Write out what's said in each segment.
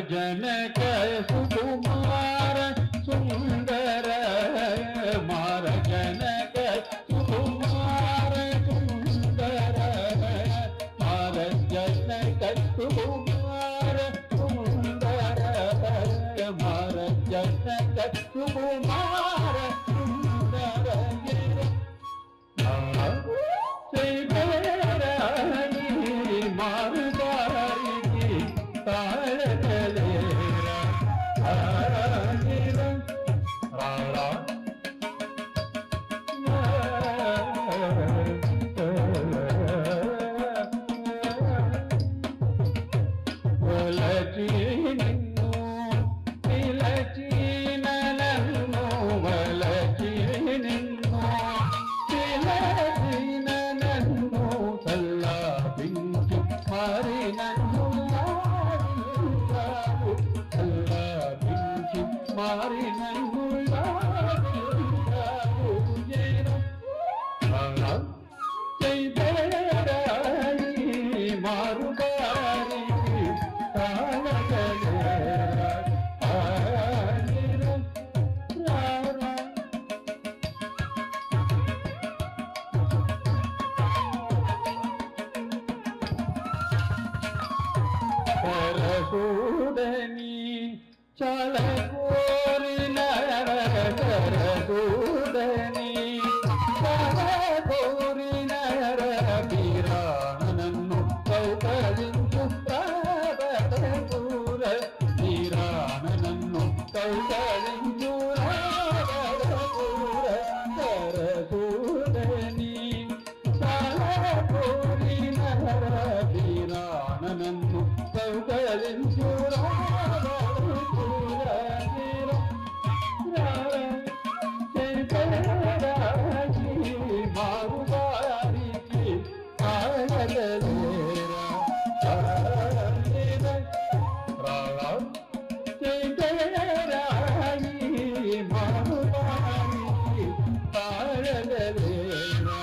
जनक सुकुमार सुंदर मार जनक सुकुमार सुंदर मार जनक सुकुमार सुंदर मार जनक सुकुमार सुंदर मारुदारी ताळलेरा राळा वलची निन्नु पिलची ननन्नु वलची निन्नु पिलची ननन्नु तल्ला बिंचु मारी नन्नु तल्ला बिंचु मारी नन्नु मारुदारी परसूडनी चल कोरी नर परसूडनी चल कोरी नर वीरानन्नु कौकलिंचु प्राबदूर वीरानन्नु कौकलिंचु प्राबदूर परसूडनी चल कोरी नर वीरानन्नु कौकलिंचु मारुदारी ताळलेरा राळा चैतराई मारुदारी ताळलेरा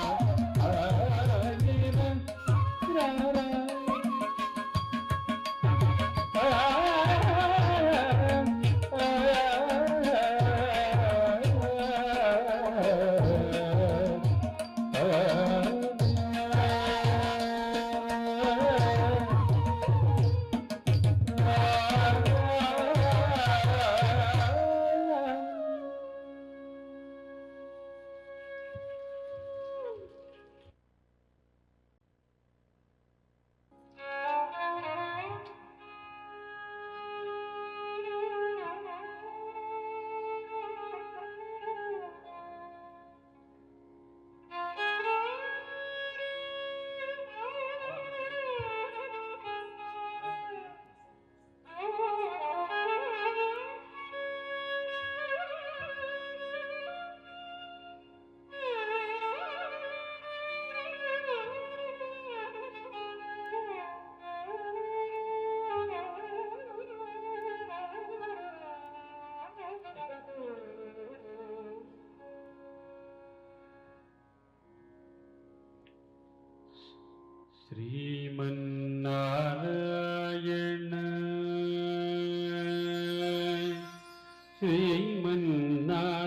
श्रीमन्नारायण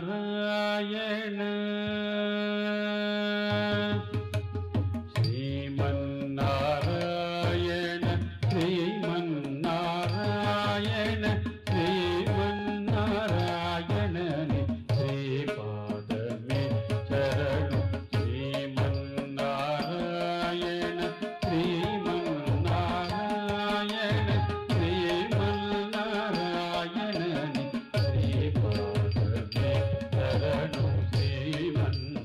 श्रीमन्नारायण श्रीमन्नारायण श्रीमन्नारायण श्रीमन्नारायण श्रीपादमे शरण श्रीमन्नारायण श्रीमन्नारायण श्रीमन्नारायण श्रीपादमे शरण श्रीमन्नारायण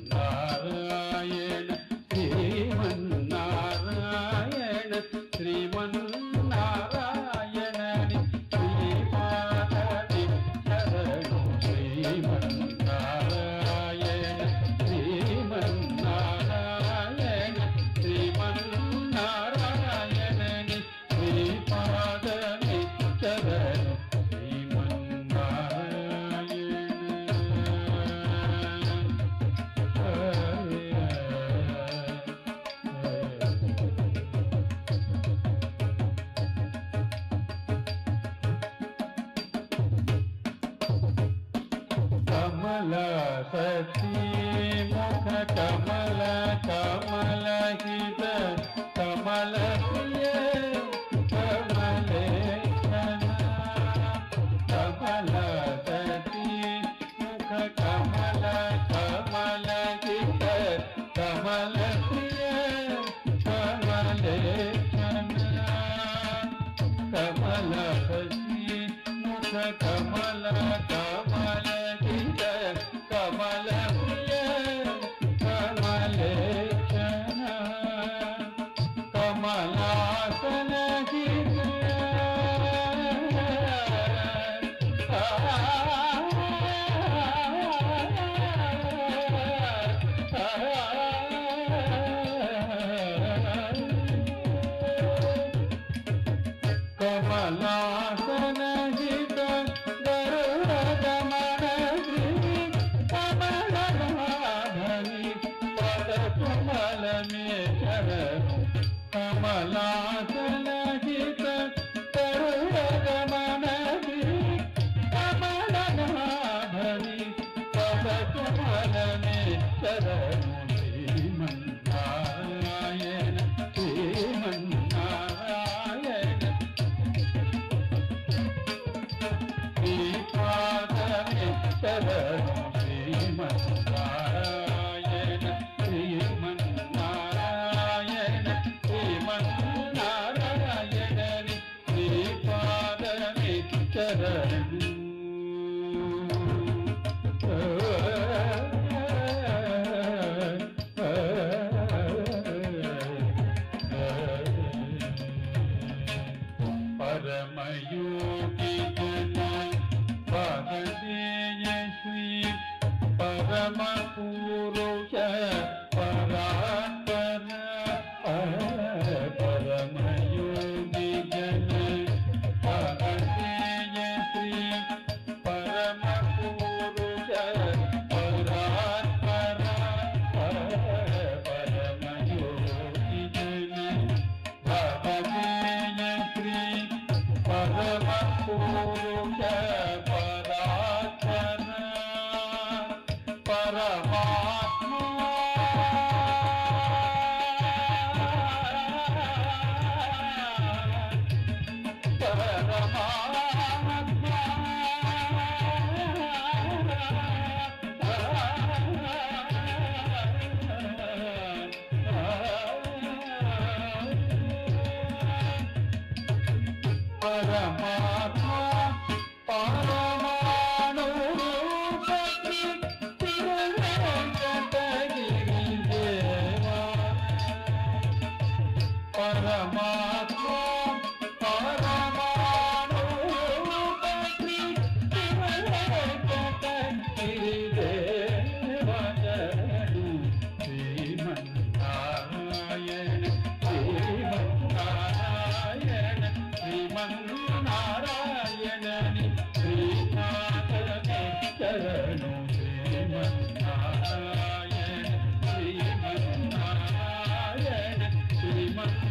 ಕಮಲ ಸತಿ ಮುಖ ಕಮಲ ಕಮಲ ಹಿತ ಕಮಲ ಪ್ರಿಯ ಕಮಲೇಶನ ಕಮಲ ಸತಿ ಮುಖ ಕಮಲ ಕಮಲ ಹಿತ ಕಮಲ ಪ್ರಿಯ ಕಮಲೇಶನ ಕಮಲ ಸತಿ ಮುಖ ಕಮಲ ಕಮಲ ಹಿತ ಕಮಲ ಪ್ರಿಯ ಕಮಲೇಶನ ಕಮಲಾಸನ ಹಿತ ಕಮಲಾಸನ ಹಿತ ಗರುಡಗಮನ ಶ್ರೀ ಕಮಲನಾಭನಿ ಪದ ಕಮಲ ಮೇಚರ ಕಮಲಾಸನ ಹಿತ ಗರುಡಗಮನ ಶ್ರೀ ಕಮಲನಾಭನಿ ಪದ ಕಮಲ ಮೇಚರ ಶ್ರೀಮನ್ನಾರಾಯಣ ಶ್ರೀಮನ್ನಾರಾಯಣ ಶ್ರೀಪಾದಮೇ ಶರಣು ಶ್ರೀಮನ್ನಾರಾಯಣ ಶ್ರೀಮನ್ನಾರಾಯಣ ಶ್ರೀಮನ್ನಾರಾಯಣನಿ ಶ್ರೀಪಾದಮೇ ಶರಣು ಪರಮಯೋಗಿ ಜನ ಪರದೇಯ ಶ್ರೀ ಪರಮ ಪುರುಷ ಪರಾತ್ಪರ ಪರಮಯೋಗಿ ಜನ ಪರದೇಯ ಶ್ರೀ ಪರಮ ಪುರುಷ ಪರಾತ್ಪರ ಪರಮಯೋಗಿ ಜನ ಪರದೇಯ ಶ್ರೀ ಪರಮ ಪುರುಷ ಪರಾತ್ಪರ ಪರಮಾತ್ಮ ಪರಮಾತ್ಮ ಪರಮಾಣು ರೂಪಿ ತಿರುವೆಂಕಟಗಿರಿ ದೇವ ಪರಮಾತ್ಮ ಪರಮಾಣು ರೂಪಿ ತಿರುವೆಂಕಟಗಿರಿ ದೇವ ಶರಣು ಶ್ರೀಮನ್ನಾರಾಯಣ ಶ್ರೀಮನ್ನಾರಾಯಣ ಶ್ರೀಮನ್ನಾರಾಯಣನಿ ಶ್ರೀನಾಥನೇ ಶರಣು ಶ್ರೀಮನ್ನಾರಾಯಣ ಶ್ರೀಮನ್ನಾರಾಯಣ ಶ್ರೀಮನ್ನಾರಾಯಣನಿ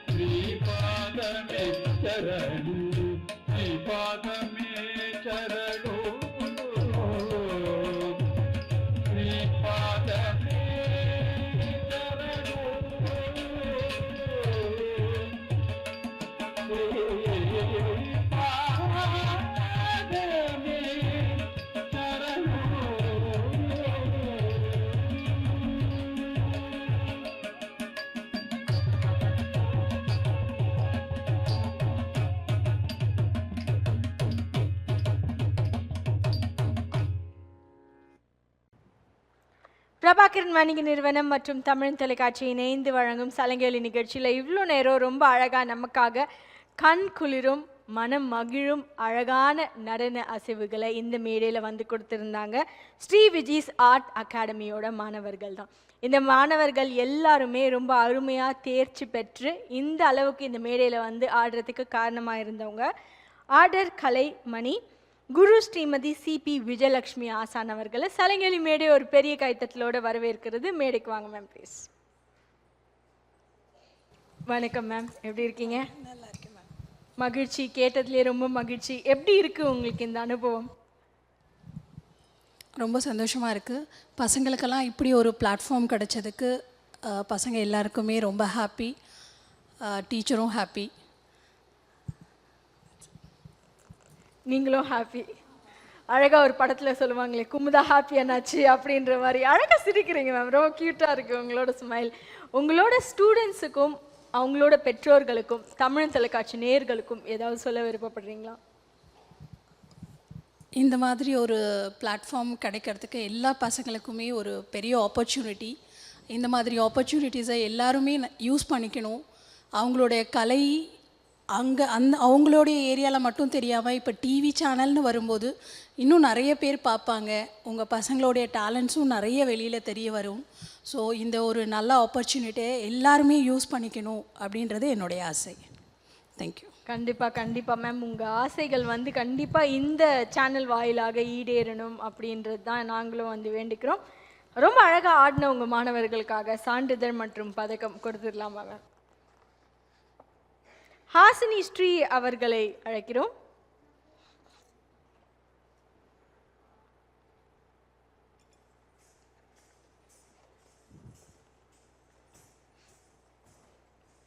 ಶ್ರೀಪಾದಮೇ ಶರಣು ಶ್ರೀಪಾದಮೇ ಶರಣು ಶ್ರೀಪಾದಮೇ பிரபாகரன் வணிக நிறுவனம் மற்றும் தமிழ் தொலைக்காட்சி இணைந்து வழங்கும் சலங்கேலி நிகழ்ச்சியில் இவ்வளோ நேரம் ரொம்ப அழகாக நமக்காக கண் குளிரும் மனம் மகிழும் அழகான நடன அசைவுகளை இந்த மேடையில் வந்து கொடுத்துருந்தாங்க ஸ்ரீ விஜிஸ் ஆர்ட் அகாடமியோட மாணவர்கள் தான். இந்த மாணவர்கள் எல்லாருமே ரொம்ப அருமையாக தேர்ச்சி பெற்று இந்த அளவுக்கு இந்த மேடையில் வந்து ஆடுறதுக்கு காரணமாக இருந்தவங்க ஆடர் கலைமணி குரு ஸ்ரீமதி சிபி விஜயலட்சுமி ஆசான் அவர்களை சலங்கேலி மேடை ஒரு பெரிய கைத்தட்டலோடு வரவேற்கிறது. மேடைக்கு வாங்க மேம் ப்ளீஸ். வணக்கம் மேம், எப்படி இருக்கீங்க? நல்லா இருக்கேன் மேம். மகிழ்ச்சி, கேட்டதுலேயே ரொம்ப மகிழ்ச்சி. எப்படி இருக்குது உங்களுக்கு இந்த அனுபவம்? ரொம்ப சந்தோஷமாக இருக்குது. பசங்களுக்கெல்லாம் இப்படி ஒரு பிளாட்ஃபார்ம் கிடைச்சதுக்கு பசங்க எல்லாருக்குமே ரொம்ப ஹாப்பி, டீச்சரும் ஹாப்பி. நீங்களும் ஹாப்பி. அழகாக ஒரு படத்தில் சொல்லுவாங்களே, குமுதா ஹாப்பி என்னாச்சு அப்படின்ற மாதிரி அழகாக சிரிக்கிறீங்க மேம். ரொம்ப க்யூட்டாக இருக்குது உங்களோட ஸ்மைல். உங்களோட ஸ்டூடெண்ட்ஸுக்கும் அவங்களோட பெற்றோர்களுக்கும் தமிழ் தொலைக்காட்சி நேயர்களுக்கும் ஏதாவது சொல்ல விருப்பப்படுறீங்களா? இந்த மாதிரி ஒரு பிளாட்ஃபார்ம் கிடைக்கிறதுக்கு எல்லா பசங்களுக்குமே ஒரு பெரிய ஆப்பர்ச்சுனிட்டி. இந்த மாதிரி ஆப்பர்ச்சுனிட்டிஸை எல்லாருமே யூஸ் பண்ணிக்கணும். அவங்களுடைய கலை அவங்களுடைய ஏரியாவில் மட்டும் தெரியாமல் இப்போ டிவி சேனல்னு வரும்போது இன்னும் நிறைய பேர் பார்ப்பாங்க. உங்கள் பசங்களுடைய டேலண்ட்ஸும் நிறைய வெளியில் தெரிய வரும். ஸோ இந்த ஒரு நல்ல ஆப்பர்ச்சுனிட்டியை எல்லாருமே யூஸ் பண்ணிக்கணும் அப்படின்றது என்னுடைய ஆசை. தேங்க்யூ. கண்டிப்பாக மேம். உங்கள் ஆசைகள் வந்து கண்டிப்பாக இந்த சேனல் வாயிலாக ஈடேறணும் அப்படின்றது தான் நாங்களும் வந்து வேண்டிக்கிறோம். ரொம்ப அழகாக ஆடின உங்கள் மாணவர்களுக்காக சான்றிதழ் மற்றும் பதக்கம் கொடுத்துடலாமா மேம்? ஹாசினி ஸ்ரீ அவர்களை அழைக்கிறோம்.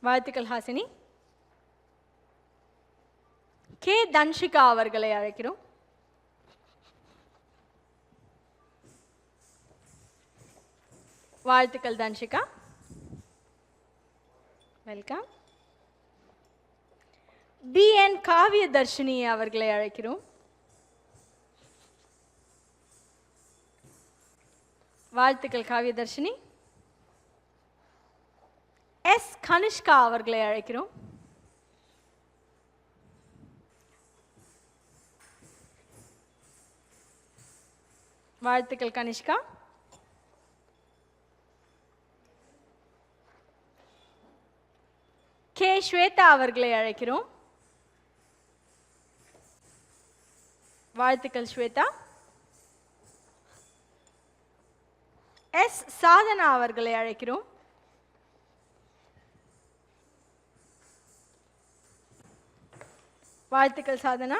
வாழ்த்துக்கள் ஹாசினி. கே தன்ஷிகா அவர்களை அழைக்கிறோம். வாழ்த்துக்கள் தன்ஷிகா, வெல்கம். BN காவிய தர்ஷினி அவர்களை அழைக்கிறோம். வாழ்த்துக்கள் காவிய தர்ஷினி. S கனிஷ்கா அவர்களை அழைக்கிறோம். வாழ்த்துக்கள் கனிஷ்கா. கே ஸ்வேதா அவர்களை அழைக்கிறோம். வாழ்த்துக்கள் ஸ்வேதா. S சாதனா அவர்களை அழைக்கிறோம். வாழ்த்துக்கள் சாதனா.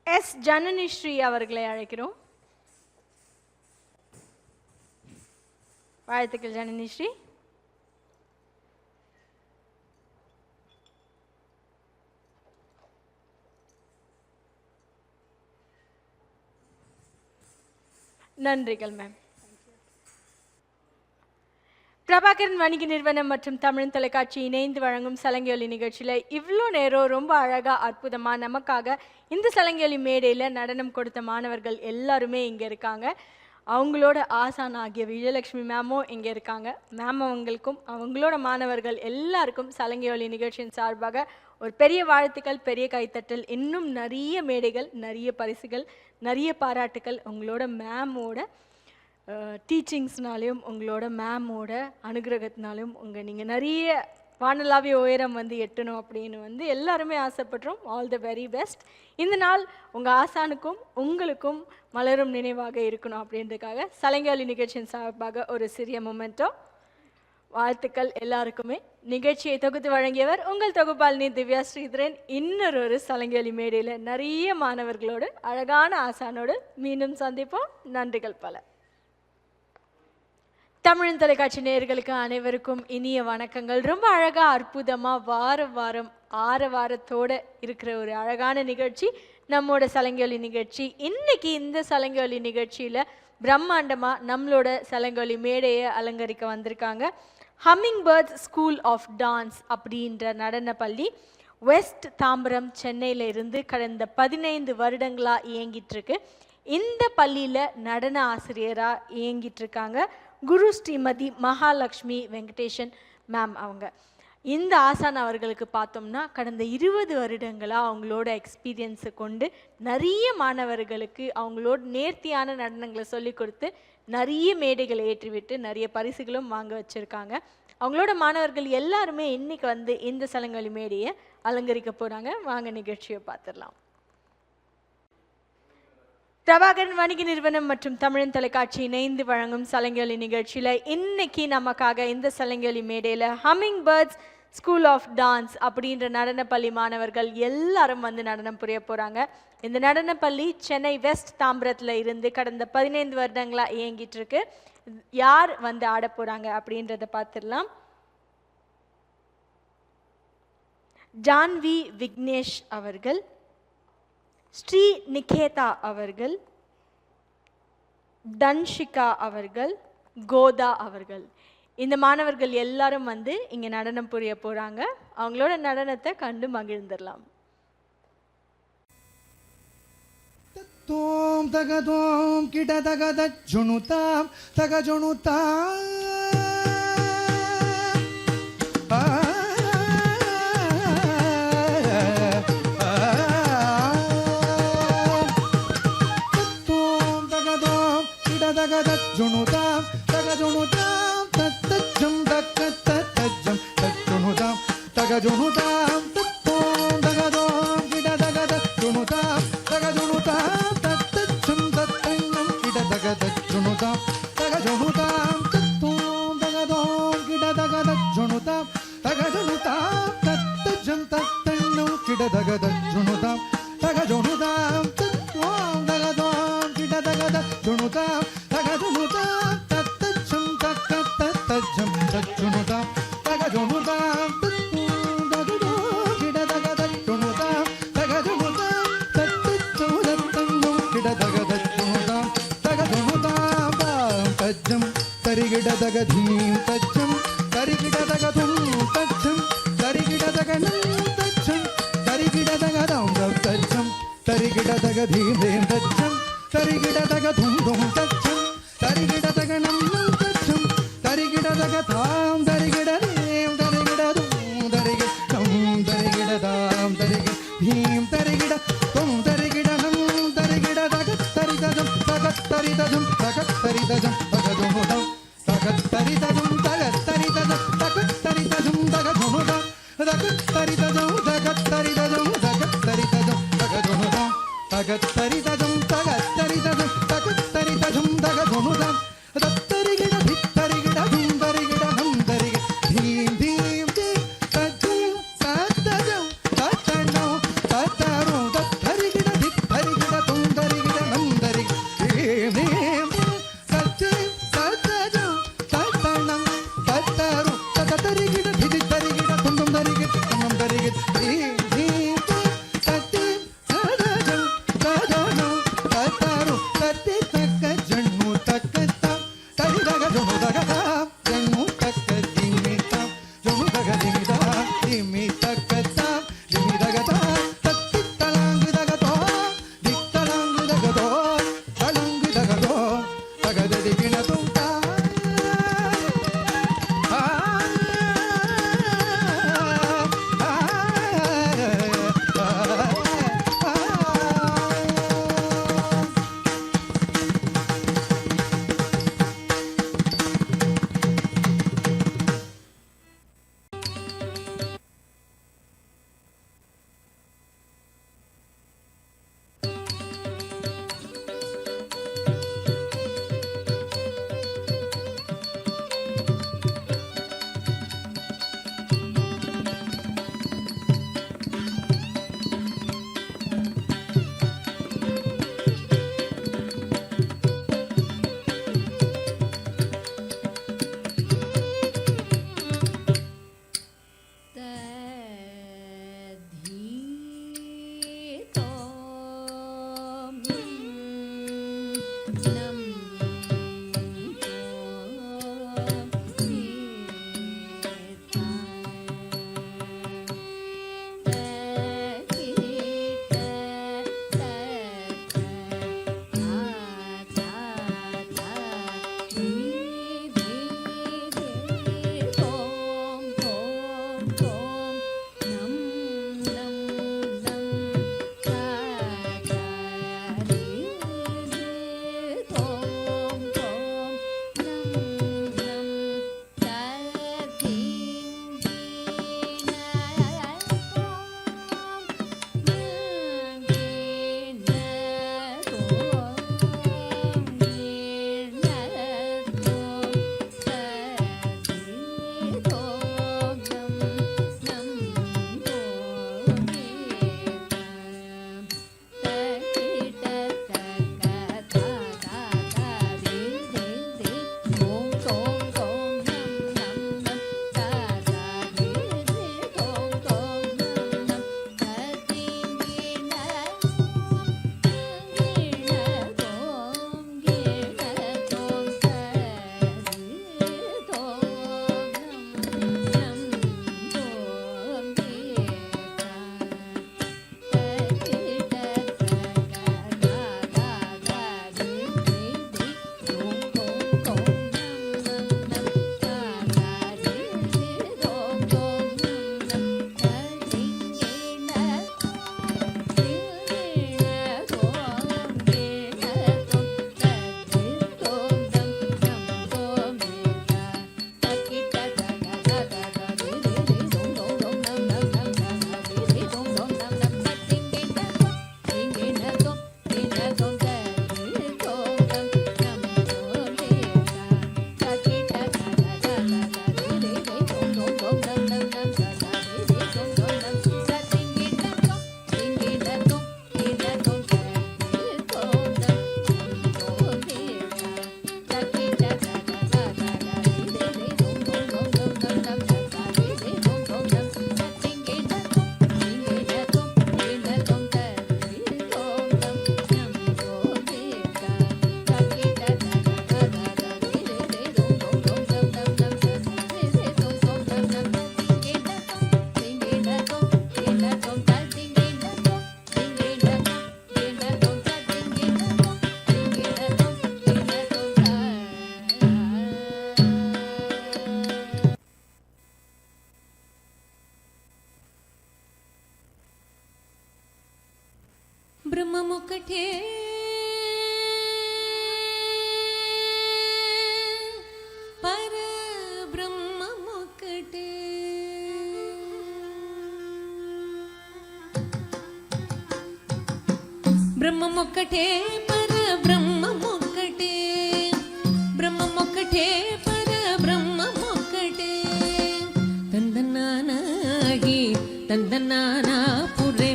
S ஜனனி ஸ்ரீ அவர்களை அழைக்கிறோம். வாழ்த்துக்கள் ஜனனி ஸ்ரீ. நன்றிகள் மேம். பிரபாகரன் வணிக நிறுவனம் மற்றும் தமிழ் தொலைக்காட்சி இணைந்து வழங்கும் சலங்கை நிகழ்ச்சியில் இவ்வளோ நேரம் ரொம்ப அழகாக அற்புதமாக நமக்காக இந்த சலங்கை மேடையில் நடனம் கொடுத்த மாணவர்கள் எல்லாருமே இங்கே இருக்காங்க. அவங்களோட ஆசான் ஆகிய விஜயலட்சுமி மேமும் இங்கே இருக்காங்க. மேம் அவங்களுக்கும் அவங்களோட மாணவர்கள் எல்லாருக்கும் சலங்கை நிகழ்ச்சியின் சார்பாக ஒரு பெரிய வாழ்த்துக்கள், பெரிய கைத்தட்டல். இன்னும் நிறைய மேடைகள், நிறைய பரிசுகள், நிறைய பாராட்டுக்கள் உங்களோட மேமோட டீச்சிங்ஸ்னாலையும் உங்களோட மேமோட அனுகிரகத்தினாலையும் நீங்கள் நிறைய வானலாவிய உயரம் வந்து எட்டணும் அப்படின்னு வந்து எல்லாருமே ஆசைப்படுறோம். All the very best. இந்த நாள் உங்கள் ஆசானுக்கும் உங்களுக்கும் மலரும் நினைவாக இருக்கணும் அப்படின்றதுக்காக சலங்கை நிகழ்ச்சியின் சார்பாக ஒரு சிறிய மொமெண்டோ. வாழ்த்துக்கள் எல்லாருக்குமே. நிகழ்ச்சியை தொகுத்து வழங்கியவர் உங்கள் தொகுப்பாளினி திவ்யா ஸ்ரீதரன். இன்னொரு சலங்கை மேடையில் நிறைய மாணவர்களோடு அழகான ஆசானோடு மீண்டும் சந்திப்போம். நன்றிகள் பல. தமிழ் தொலைக்காட்சி நேயர்களுக்கு அனைவருக்கும் இனிய வணக்கங்கள். ரொம்ப அழகாக அற்புதமாக வாரம் ஆரவாரத்தோடு இருக்கிற ஒரு அழகான நிகழ்ச்சி நம்மோட சலங்கை நிகழ்ச்சி. இன்னைக்கு இந்த சலங்கை நிகழ்ச்சியில் பிரம்மாண்டமாக நம்மளோட சலங்கை மேடையை அலங்கரிக்க வந்திருக்காங்க humming birds school of dance அப்படின்ற நடன பள்ளி. வெஸ்ட் தாம்பரம் சென்னையில் இருந்து கடந்த 15 வருடங்களாக இயங்கிட்டு இருக்கு. இந்த பள்ளியில் நடன ஆசிரியராக இயங்கிட்டு இருக்காங்க குரு ஸ்ரீமதி மகாலட்சுமி வெங்கடேஷன் மேம். அவங்க இந்த ஆசான் அவர்களுக்கு பார்த்தோம்னா கடந்த 20 வருடங்களாக அவங்களோட எக்ஸ்பீரியன்ஸை கொண்டு நிறைய மாணவர்களுக்கு அவங்களோட நேர்த்தியான நடனங்களை சொல்லி கொடுத்து நிறைய மேடைகளை ஏற்றிவிட்டு நிறைய பரிசுகளும் வாங்க வச்சுருக்காங்க. அவங்களோட மாணவர்கள் எல்லாருமே இன்னைக்கு வந்து இந்த சலங்கை மேடையை அலங்கரிக்க போகிறாங்க. வாங்க நிகழ்ச்சியை பார்த்துடலாம். பிரபாகரன் வணிக நிறுவனம் மற்றும் தமிழ் தொலைக்காட்சி இணைந்து வழங்கும் சலங்கை நிகழ்ச்சியில் இன்னைக்கு நமக்காக இந்த சலங்கை மேடையில் humming birds school of dance அப்படின்ற நடனப்பள்ளி மாணவர்கள் எல்லாரும் வந்து நடனம் புரிய போகிறாங்க. இந்த நடனப்பள்ளி சென்னை வெஸ்ட் தாம்பரத்தில் இருந்து கடந்த 15 வருடங்களாக இயங்கிட்டு இருக்கு. யார் வந்து ஆட போகிறாங்க அப்படின்றத பார்த்துடலாம். ஜான்வி விக்னேஷ் அவர்கள், ஸ்ரீ நிகேதா அவர்கள், தன்ஷிகா அவர்கள், கோதா அவர்கள், இந்த மாணவர்கள் எல்லாரும் வந்து இங்கே நடனம் புரிய போகிறாங்க. அவங்களோட நடனத்தை கண்டு மகிழ்ந்துடலாம். தோம் தகதோம் கிட தகத ஜுணுதாம் தக ஜுணுதாம் தோம் தகதோம் கிட தகத ஜுணுதாம் தக ஜுணுதாம் தத்தஜம் தக்கத்தஜம் தஜ்ஜுணுதாம் தக ஜுணுதாம் தத்தோம் தகதோம் கிட தகத ஜுணுதாம் தக ஜுணுதாம் தத்தஜம் தத்தன்னம் கிட தகத ஜுணுதாம் தக ஜுணுதாம் தத்தோம் தகதோம் கிட தகத ஜுணுதாம் தக ஜுணுதாம் தத்தஜம் தத்தன்னம் கிட தகத ஜுணுதாம் தக ஜுணுதாம் தத்தோம் தகதோம் கிட தகத ஜுணுதாம் தக ஜுணுதாம் தத்தஜம் தக்கத்தஜம் தஜ்ஜுணுதாம் தக ஜுணுதாம் தத்தோம் தகதோம் கிட தகத ஜுணுதாம் தக ஜுணுதாம் தத்தஜம் தத்தன்னம் கிட தகத ஜுணுதாம் தக ஜுணுதாம் தாம் தஜ்ஜம் தரிகிட தகதீம் தஜ்ஜம் தரிகிட தகதும் தஜ்ஜம் தரிகிட தகனம் தஜ்ஜம் தரிகிட தகதம் தஜ்ஜம் தரிகிட தகதீம் தஜ்ஜம் தரிகிட தகதும் தும் தஜ்ஜம் தரிகிட தகனம் தஜ்ஜம் தரிகிட தகதாம் தரிகிட தேம் தரிகிட தும் தரிகிடம் தரிகிடதாம் தரிகிட தீம் தரிகிட தும் தரிகிடனம் தரிகிட தகத்தரிதஜம் தகத்தரிதஜம் தகத்தரிதஜம் தகதுமுதம் தகத்தரிதஜம் தகத்தரிதஜம் தகத்தரிதஜம் தகதுமுதம் தகத்தரிதஜம் தகத்தரிதஜம் தகத்தரிதஜம் தகதுமுதம் தகத்தரிதஜம் தகத்தரிதஜம் தகத்தரிதஜம் தகதுமுதம் தத்தரிகிட தித்தரிகிட தும் தரிகிட நம் தரிகிட தீம் தீம் தீம் தஜ்ஜம் தத்தஜம் தத்தனம் தத்தரும் தத்தரிகிட தித்தரிகிட தும் தரிகிட நம் தரிகிட தீம் தீம் தீம் தஜ்ஜம் தத்தஜம் தத்தனம் தத்தரும் தத்தரிகிட தித்தரிகிட தும் தும் தரிகிட நம் தரிகிட தீம் தீம் தீம் தத்தம் ததஜம் ததனம் தத்தரும் தத்தி தக்க ஜண்ணு தக்க బ్రహ్మమొక్కటే పరబ్రహ్మమొక్కటే బ్రహ్మమొక్కటే పరబ్రహ్మమొక్కటే బ్రహ్మమొక్కటే పరబ్రహ్మమొక్కటే తందనానాగి తందనానాపురే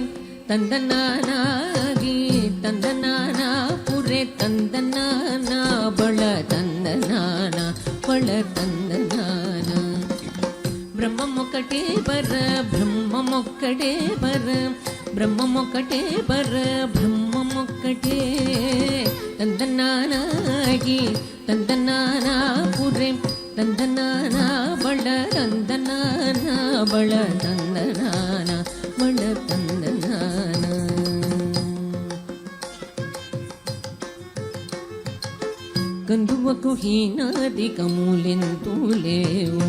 తందనానాగి తందనానాపురే తందనానా బళ తందనాన బళ తందనాన బ్రహ్మమొక్కటే పర బ్రహ్మమొక్కటే పర బ్రహ్మమొక్కటే పర బ్రహ్మమొక్కటే తందనానాగి తందనానాపురే తందనానా బళ తందనానా బళ తందనాన బళ తందనాన కందువకు హీనాదికములెంతూ లేవు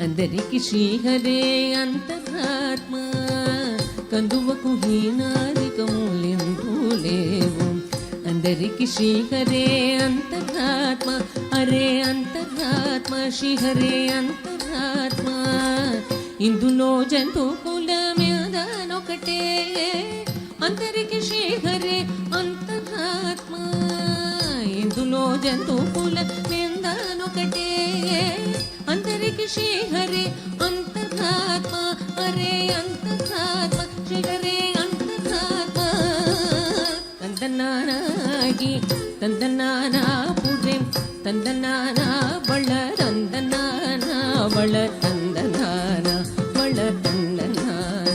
అందరికి శ్రీహరే అంతరాత్మ కందువకు హీనాదికములెంతూ లేవు అందరికి శ్రీహరే అంతరాత్మ హరే అంతరాత్మ శ్రీహరే అంతరాత్మ ఇందులో జంతుకుల మీదనొకటే అందరికి శ్రీహరే అంతరాత్మ ఇందులో జంతుకుల మీదనొకటే అందరికి శ్రీహరే అంతరాత్మ హరే అంతరాత్మ శ్రీహరే అంతరాత్మ తందనానాగి తందనానాపురే తందనానా బళ తందనానా బళ తందనానా బళ తందనానా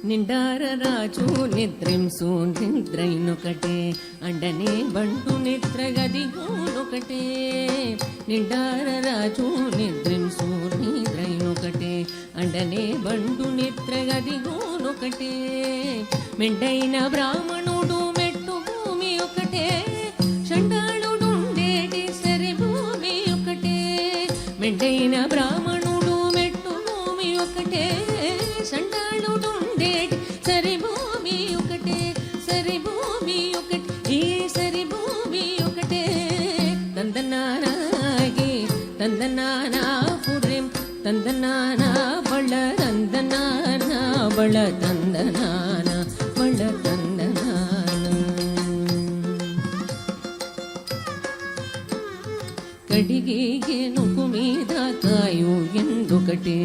నిండార రాజు నిద్రింసు నిద్రైనొకటే అండనే బంటు నిద్రగదిగోనొకటే నిండార రాజు నిద్రింసు నిద్రైనొకటే అండనే బంటు నిద్రగదిగోనొకటే మెండైన బ్రాహ్మణుడు మెట్టు భూమి ఒకటే చండాళుడుండేటి సరి భూమి ఒకటే మెండైన బ్రాహ్మణుడు మెట్టు భూమి ఒకటే చండాళుడుండేటి సరి భూమి ఒకటే సరి భూమి ఒకటే ఈ సరి భూమి ఒకటే తందనానాగి తందనానాపురే తందనానా బళ తందనానా బళ తందనానా బళ తందనాన కడిగి ఏనుగు మీద కాయు ఎండొకటే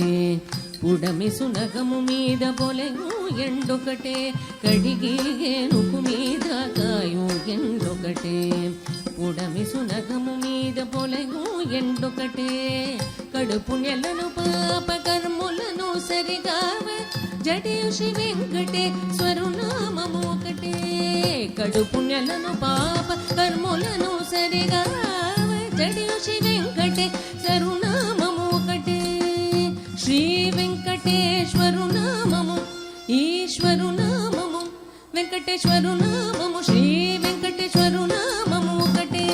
పుడమి సునగము మీద పొలెను ఎండొకటే కడిగి ఏనుగు మీద కాయు ఎండొకటే పుడమి సునగము మీద పొలెను ఎండొకటే కడుపు నెలను పాప కర్ములను సరిగావ జడేయు శ్రీ వెంకటేశ్వరు నామము ఒకటే కడుపు నెలను పాప కర్ములను సరిగావ జడేయు శ్రీ వెంకటేశ్వరు నామము ఒకటే శ్రీ వెంకటేశ్వరు నామము ఈశ్వరు నామము వెంకటేశ్వరు నామము శ్రీ వెంకటేశ్వరు నామము ఒకటే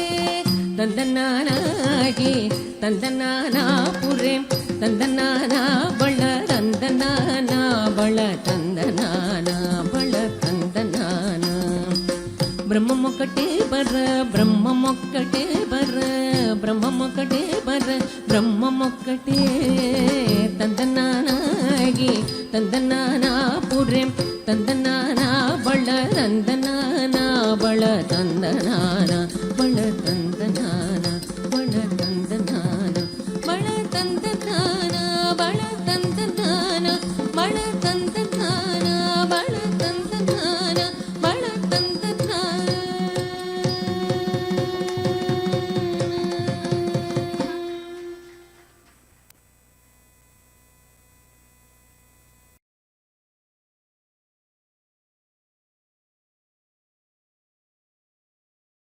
తందనానాగి తందనానాపురే తందనానా బళ తందనానా బళ తందనానా బళ తందనాన బ్రహ్మమొక్కటే బర బ్రహ్మమొక్కటే బర బ్రహ్మమొక్కటే బర బ్రహ్మమొక్కటే తందనానాగి తందనానాపురే తందనానా బళ తందనానా బళ తందనానా బళ తందనానా బళ తందనానా బళ తంద